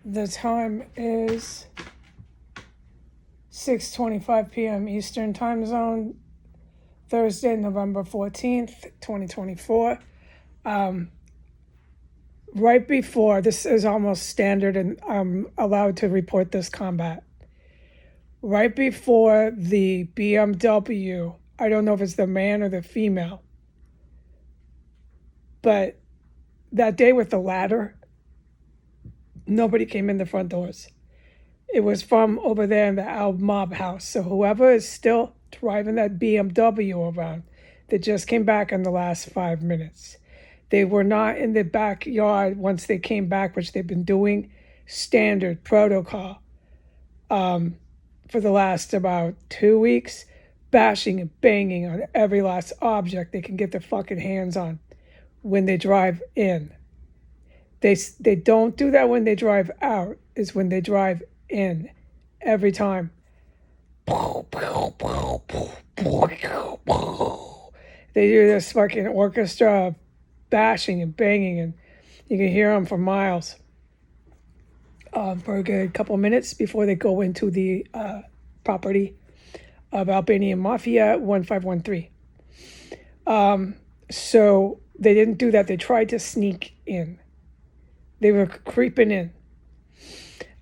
The time is 6:25 p.m. Eastern Time Zone, Thursday, November 14th, 2024. Right before, this is almost standard and I'm allowed to report this combat. Right before the BMW, I don't know if it's the man or the female, but that day with the ladder, nobody came in the front doors. It was from over there in the Al Mob house. So whoever is still driving that BMW around, they just came back in the last 5 minutes. They were not in the backyard once they came back, which they've been doing standard protocol for the last about 2 weeks, bashing and banging on every last object they can get their fucking hands on when they drive in. They don't do that when they drive out. It's when they drive in every time. They do this fucking orchestra of bashing and banging, and you can hear them for miles for a good couple minutes before they go into the property of Albanian Mafia 1513. So they didn't do that. They tried to sneak in. They were creeping in.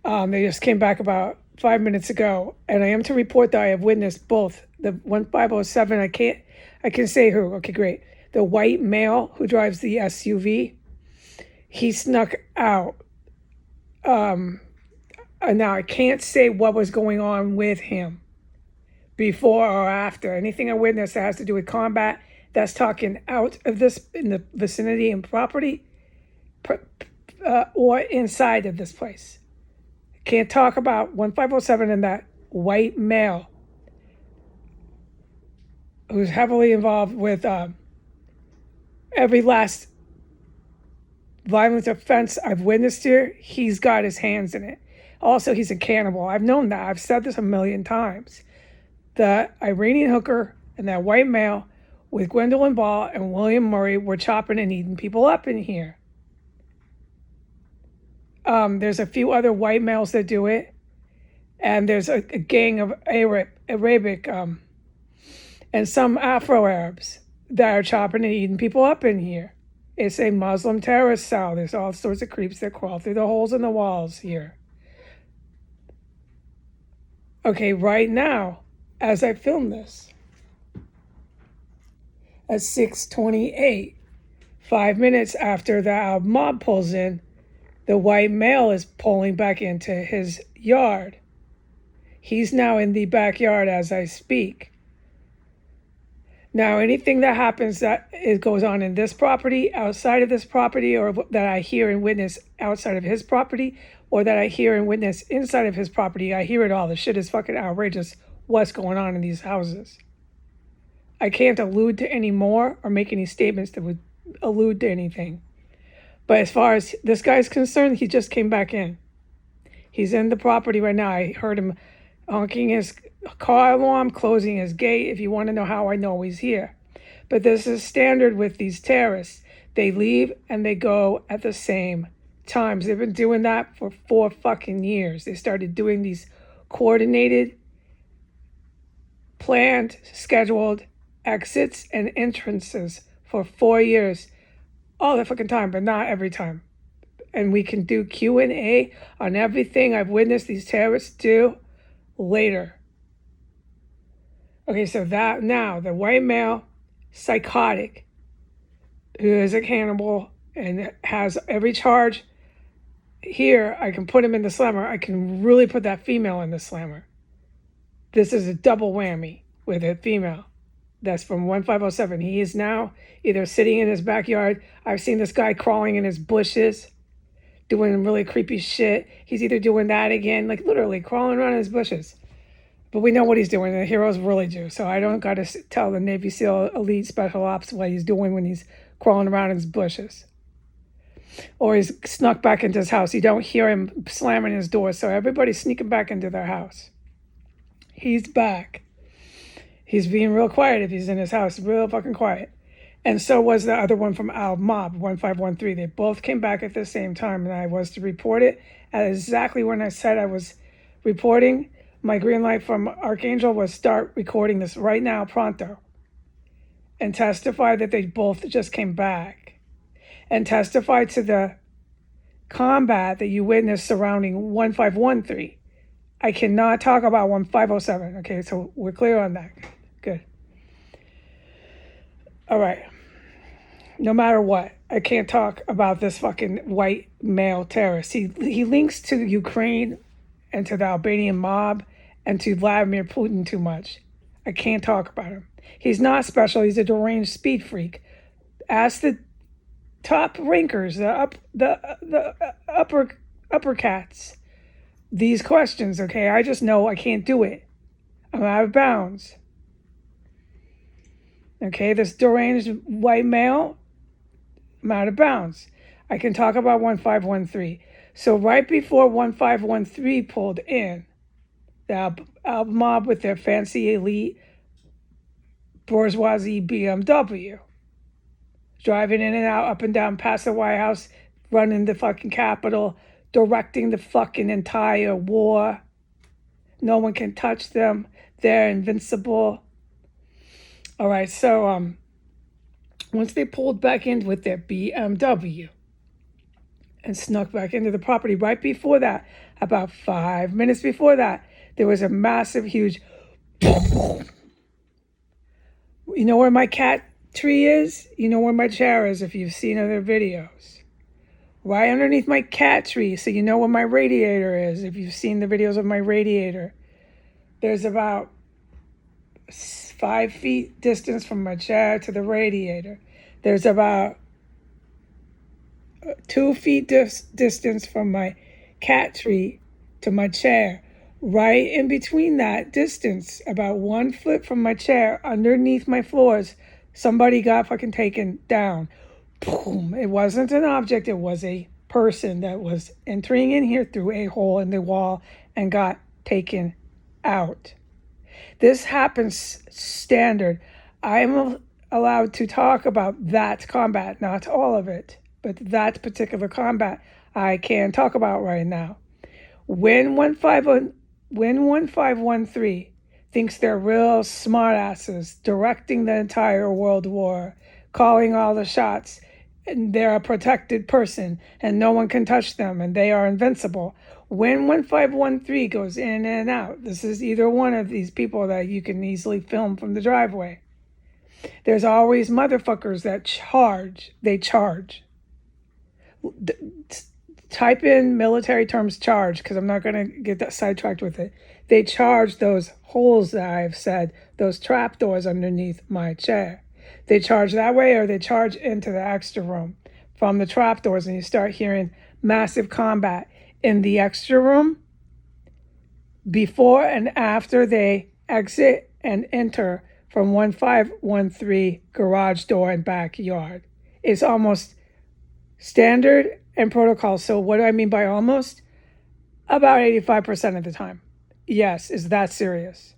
They just came back about 5 minutes ago, and I am to report that I have witnessed both the 1507. I can say who. Okay, great. The white male who drives the SUV, he snuck out. Now I can't say what was going on with him before or after. Anything I witnessed that has to do with combat, that's talking out of this in the vicinity and property, or inside of this place. Can't talk about 1507 and that white male who's heavily involved with every last violent offense I've witnessed here. He's got his hands in it. Also, he's a cannibal. I've known that. I've said this a million times. The Iranian hooker and that white male with Gwendolyn Ball and William Murray were chopping and eating people up in here. There's a few other white males that do it, and there's a gang of Arabic and some Afro-Arabs that are chopping and eating people up in here. It's a Muslim terrorist cell. There's all sorts of creeps that crawl through the holes in the walls here. Okay, right now, as I film this, at 6:28, 5 minutes after the mob pulls in, the white male is pulling back into his yard. He's now in the backyard as I speak. Now, anything that happens that it goes on in this property, outside of this property, or that I hear and witness outside of his property, or that I hear and witness inside of his property, I hear it all. The shit is fucking outrageous what's going on in these houses. I can't allude to any more or make any statements that would allude to anything. But as far as this guy's concerned, he just came back in. He's in the property right now. I heard him honking his car alarm, closing his gate. If you want to know how I know he's here. But this is standard with these terrorists. They leave and they go at the same times. They've been doing that for 4 fucking years. They started doing these coordinated, planned, scheduled exits and entrances for 4 years. All the fucking time, but not every time. And we can do Q&A on everything I've witnessed these terrorists do later. Okay, so that now, the white male, psychotic, who is a cannibal and has every charge here, I can put him in the slammer. I can really put that female in the slammer. This is a double whammy with a female. That's from 1507. He is now either sitting in his backyard. I've seen this guy crawling in his bushes, doing really creepy shit. He's either doing that again, like literally crawling around in his bushes. But we know what he's doing. The heroes really do. So I don't got to tell the Navy SEAL Elite Special Ops what he's doing when he's crawling around in his bushes. Or he's snuck back into his house. You don't hear him slamming his door. So everybody's sneaking back into their house. He's back. He's being real quiet if he's in his house, real fucking quiet. And so was the other one from Al Mob 1513. They both came back at the same time, and I was to report it at exactly when I said I was reporting. My green light from Archangel was start recording this right now, pronto, and testify that they both just came back, and testify to the combat that you witnessed surrounding 1513. I cannot talk about 1507. Okay, so we're clear on that. Good. All right. No matter what, I can't talk about this fucking white male terrorist. He links to Ukraine and to the Albanian mob and to Vladimir Putin too much. I can't talk about him. He's not special. He's a deranged speed freak. Ask the top rankers, the upper cats, these questions. Okay, I just know I can't do it. I'm out of bounds. Okay, this deranged white male, I'm out of bounds. I can talk about 1513. So right before 1513 pulled in, the Alb mob with their fancy elite bourgeoisie BMW, driving in and out, up and down past the White House, running the fucking Capitol, directing the fucking entire war. No one can touch them. They're invincible. All right, so once they pulled back in with their BMW and snuck back into the property, right before that, about 5 minutes before that, there was a massive, huge, you know where my cat tree is? You know where my chair is if you've seen other videos. Right underneath my cat tree, so you know where my radiator is if you've seen the videos of my radiator. There's about 5 feet distance from my chair to the radiator. There's about 2 feet distance from my cat tree to my chair. Right in between that distance, about 1 foot from my chair, underneath my floors, somebody got fucking taken down. Boom. It wasn't an object, it was a person that was entering in here through a hole in the wall and got taken out. This happens standard. I'm allowed to talk about that combat, not all of it, but that particular combat I can talk about right now. When 1513 thinks they're real smartasses, directing the entire world war, calling all the shots, and they're a protected person, and no one can touch them, and they are invincible. When 1513 goes in and out, this is either one of these people that you can easily film from the driveway. There's always motherfuckers that charge. They charge. Type in military terms charge, because I'm not going to get that sidetracked with it. They charge those holes that I've said, those trapdoors underneath my chair. They charge that way, or they charge into the extra room from the trapdoors, and you start hearing massive combat in the extra room before and after they exit and enter from 1513 garage door and backyard. It's almost standard and protocol. So what do I mean by almost? About 85% of the time. Yes, is that serious?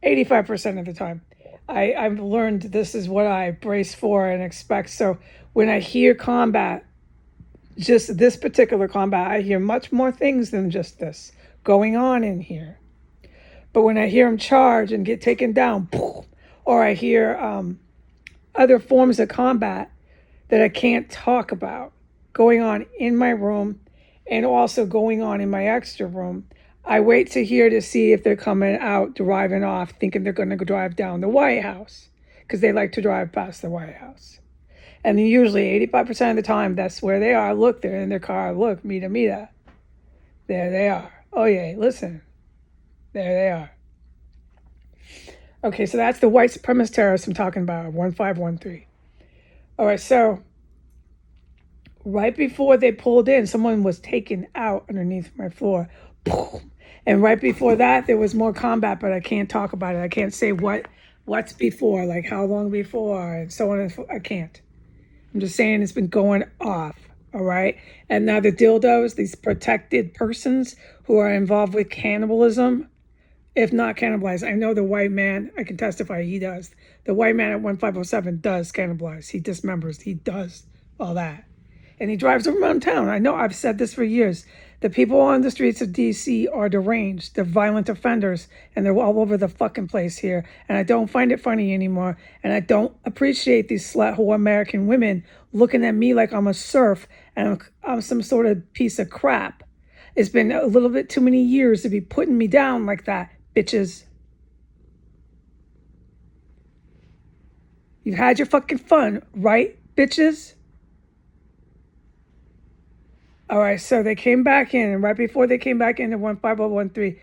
85% of the time. I've learned this is what I brace for and expect. So when I hear combat, just this particular combat, I hear much more things than just this going on in here. But when I hear them charge and get taken down, or I hear other forms of combat that I can't talk about going on in my room and also going on in my extra room, I wait to hear to see if they're coming out, driving off, thinking they're going to drive down the White House, because they like to drive past the White House. And usually 85% of the time, that's where they are. Look, they're in their car. Look, mira. There they are. Oh, yeah, listen. There they are. Okay, so that's the white supremacist terrorists I'm talking about, 1513. All right, so right before they pulled in, someone was taken out underneath my floor. And right before that, there was more combat, but I can't talk about it. I can't say what's before, like how long before, and so on and so. I can't. I'm just saying it's been going off, all right? And now the dildos, these protected persons who are involved with cannibalism, if not cannibalized, I know the white man, I can testify he does. The white man at 1507 does cannibalize. He dismembers. He does all that. And he drives around town. I know I've said this for years. The people on the streets of DC are deranged. They're violent offenders, and they're all over the fucking place here. And I don't find it funny anymore. And I don't appreciate these slut whore American women looking at me like I'm a serf and I'm some sort of piece of crap. It's been a little bit too many years to be putting me down like that, bitches. You've had your fucking fun, right, bitches? All right, so they came back in, and right before they came back into 15013,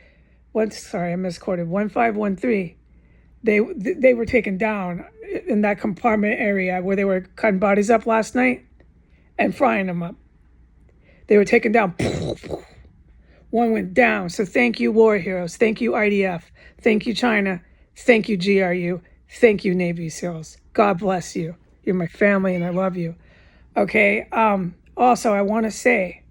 I misquoted, 1513, they were taken down in that compartment area where they were cutting bodies up last night and frying them up. They were taken down. One went down. So thank you, war heroes. Thank you, IDF. Thank you, China. Thank you, GRU. Thank you, Navy SEALs. God bless you. You're my family, and I love you. Okay. Also, I want to say,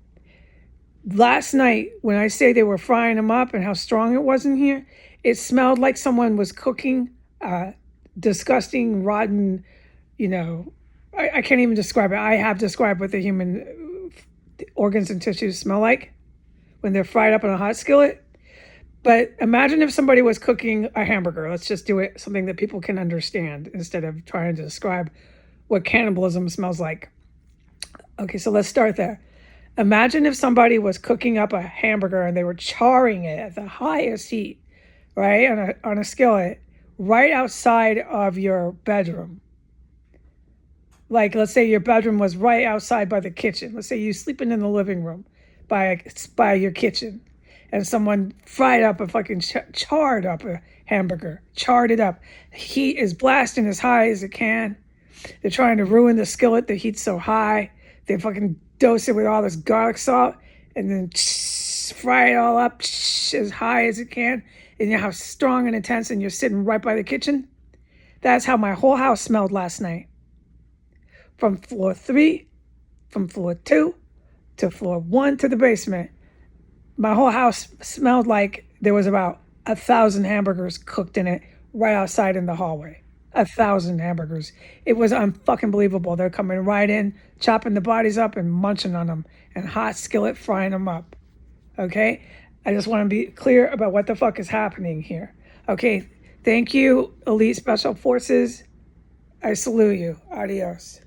last night, when I say they were frying them up and how strong it was in here, it smelled like someone was cooking disgusting, rotten, I can't even describe it. I have described what the human organs and tissues smell like when they're fried up in a hot skillet. But imagine if somebody was cooking a hamburger. Let's just do it, something that people can understand instead of trying to describe what cannibalism smells like. Okay, so let's start there. Imagine if somebody was cooking up a hamburger and they were charring it at the highest heat, right, on a skillet, right outside of your bedroom. Like, let's say your bedroom was right outside by the kitchen. Let's say you're sleeping in the living room by your kitchen, and someone fried up a fucking charred up a hamburger, charred it up. Heat is blasting as high as it can. They're trying to ruin the skillet. The heat's so high. They fucking dose it with all this garlic salt and then fry it all up as high as it can. And you know how strong and intense, and you're sitting right by the kitchen? That's how my whole house smelled last night. From floor 3, from floor 2, to floor 1 to the basement. My whole house smelled like there was about 1,000 hamburgers cooked in it right outside in the hallway. 1,000 hamburgers. It was unfucking believable. They're coming right in, chopping the bodies up and munching on them, and hot skillet frying them up. Okay? I just want to be clear about what the fuck is happening here. Okay? Thank you, Elite Special Forces. I salute you. Adios.